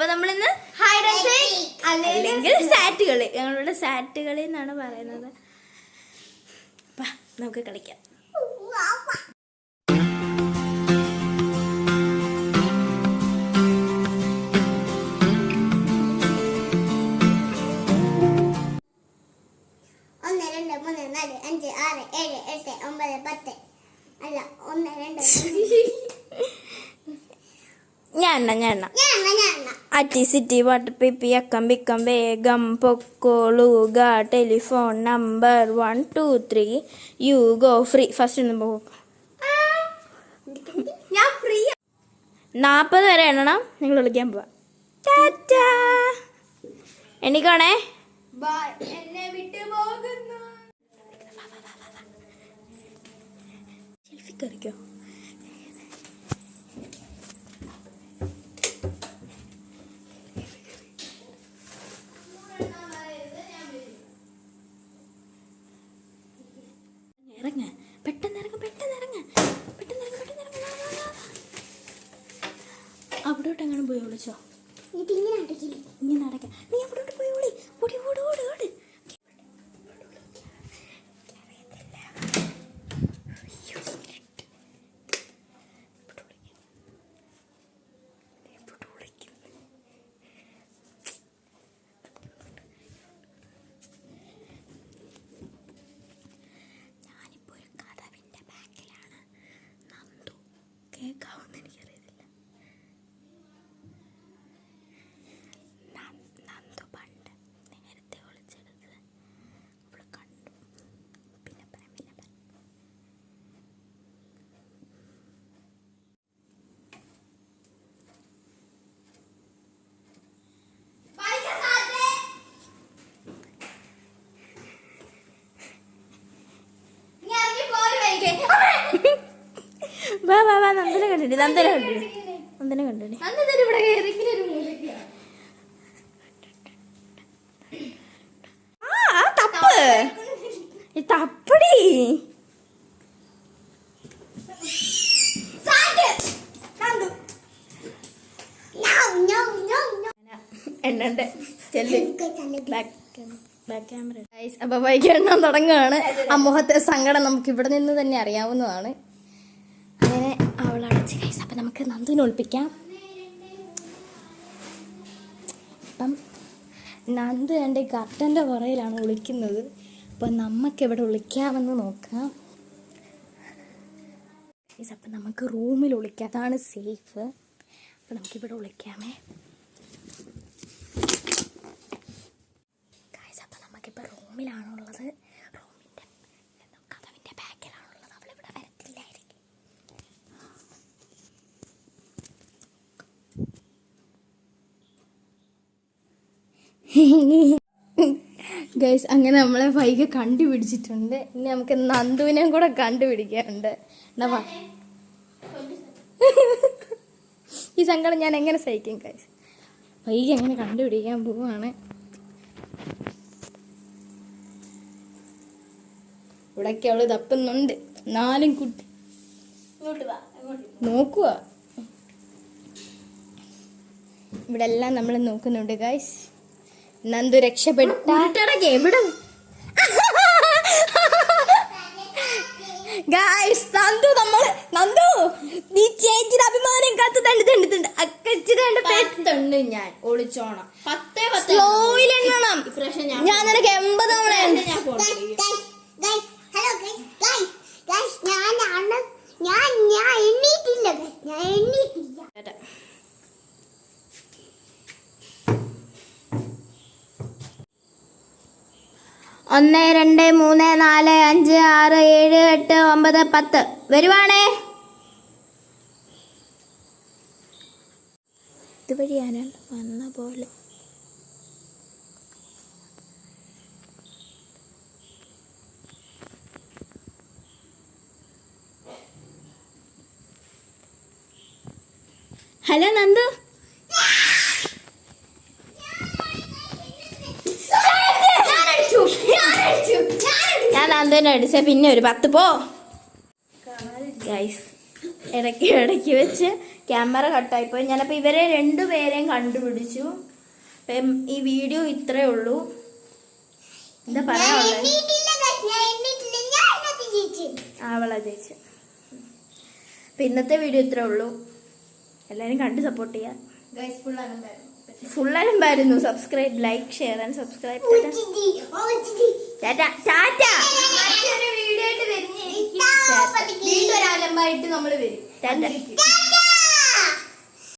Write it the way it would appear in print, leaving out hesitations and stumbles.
അപ്പൊ നമ്മളിന്ന് അല്ലെങ്കിൽ സാറ്റ് കളി, ഞങ്ങളുടെ സാറ്റ് കളി എന്നാണ് പറയുന്നത്. അപ്പൊ നമുക്ക് കളിക്കാം. ഞാൻ അറ്റി സിറ്റി വാട്ടർ പിപ്പി അക്കം പിക്കം വേഗം പൊക്കോളുക telephone number 1 2 3 you go free. First ഒന്ന് പോകും. ഞാൻ ഫ്രീ 40 വരെ എണ്ണണം. നിങ്ങൾ വിളിക്കാൻ പോവാ. ടാറ്റാ. എനിക്കാണേ എന്നെ വിട്ടു പോകുന്നു. സെൽഫി കറിക്കോ? അവിടോട്ട് എങ്ങനെ പോയി വിളിച്ചോ? ഇങ്ങനെ അടയ്ക്കാം. നീ അവിടോട്ട് പോയി ഓടി ഓടി ഓടി ഓടി ഓടി. ഞാനിപ്പോ ഒരു കഥവിന്റെ ബാക്കിലാണ്. നന്ദു കേൾക്കാവുന്ന എനിക്കറിയത്തില്ല. നന്ദു പണ്ട് നേരത്തെ ഒളിച്ചെടുത്ത് അവള് കണ്ടു. പിന്നെ വാ വാ വാ. നന്ദനെ കണ്ടിട്ട് നന്ദനെ കണ്ടിട്ട് തപ്പടി. എണ്ണണ്ട് അപ്പൊ ബൈക്ക് എണ്ണാൻ തുടങ്ങുകയാണ്. ആ മുഖത്തെ സങ്കടം നമുക്ക് ഇവിടെ നിന്ന് തന്നെ അറിയാവുന്നതാണ്. അങ്ങനെ അവൾ അടച്ച് കൈസ്. അപ്പൊ നമുക്ക് നന്ദുവിനെ ഒളിപ്പിക്കാം. അപ്പം നന്ദു എൻ്റെ കർട്ടൻ്റെ പുറയിലാണ് ഒളിക്കുന്നത്. അപ്പം നമുക്കെവിടെ ഒളിക്കാമെന്ന് നോക്കാം. അപ്പം നമുക്ക് റൂമിൽ ഒളിക്കാം, അതാണ് സേഫ്. അപ്പം നമുക്കിവിടെ ഒളിക്കാമേ. അപ്പം നമുക്കിപ്പോൾ റൂമിലാണുള്ളത്. റൂമിൻ്റെ കഥവിൻ്റെ ബാക്കിലാണുള്ളത്. അവളിവിടെ വരത്തില്ലായിരിക്കും. ഗൈസ്, അങ്ങനെ നമ്മളെ വൈകി കണ്ടുപിടിച്ചിട്ടുണ്ട്. ഇനി നമുക്ക് നന്ദുവിനെയും കൂടെ കണ്ടുപിടിക്കാറുണ്ട്. ഈ സങ്കടം ഞാൻ എങ്ങനെ സഹിക്കും ഗൈസ്? വൈകി എങ്ങനെ കണ്ടുപിടിക്കാൻ പോവാണ്. ഇവിടൊക്കെ അവള് തപ്പുന്നുണ്ട്. 4 കുട്ടി നോക്കുക. ഇവിടെ എല്ലാം നമ്മൾ നോക്കുന്നുണ്ട് ഗൈസ്. നന്ദു രക്ഷപ്പെട്ട എവിടെ ഗൈസ്? നന്ദു നീ ചേച്ചിയുടെ അഭിമാനം കാത്തു തണ്ടിട്ടുണ്ട്. അക്കച്ചിട്ടുണ്ട്. ഞാൻ ഒളിച്ചോണം. 10 എണ്ണണം. ഞാൻ നിനക്ക് 80 തവണ. ഒന്ന് 2 3 4 5 6 7 8 9 10 വരുവാണേ. ഇതുവഴിയാണ് വന്ന പോലെ. ഹലോ നന്ദു. ഞാൻ നന്ദുവിനെ അടിച്ച പിന്നെ ഒരു 10 പോ. ഗൈസ് ഇടയ്ക്ക് വെച്ച് ക്യാമറ കട്ടായിപ്പോയി. ഞാനപ്പോൾ ഇവരെ രണ്ടുപേരെയും കണ്ടുപിടിച്ചു. അപ്പം ഈ വീഡിയോ ഇത്രയേ ഉള്ളൂ. എന്താ പറയാനുള്ളത്? അവളെ ജയിച്ചു. അപ്പം ഇന്നത്തെ വീഡിയോ ഇത്രയേ ഉള്ളൂ. എല്ലാവരും കണ്ട് സപ്പോർട്ട് ചെയ്യാം. ഫുൾ അലമ്പായിരുന്നു. Subscribe, like, share and subscribe. Video ആയിട്ട് വരുന്ന വീണ്ടും ഒരു അലമ്പായിട്ട് നമ്മൾ വരും. ടാറ്റ.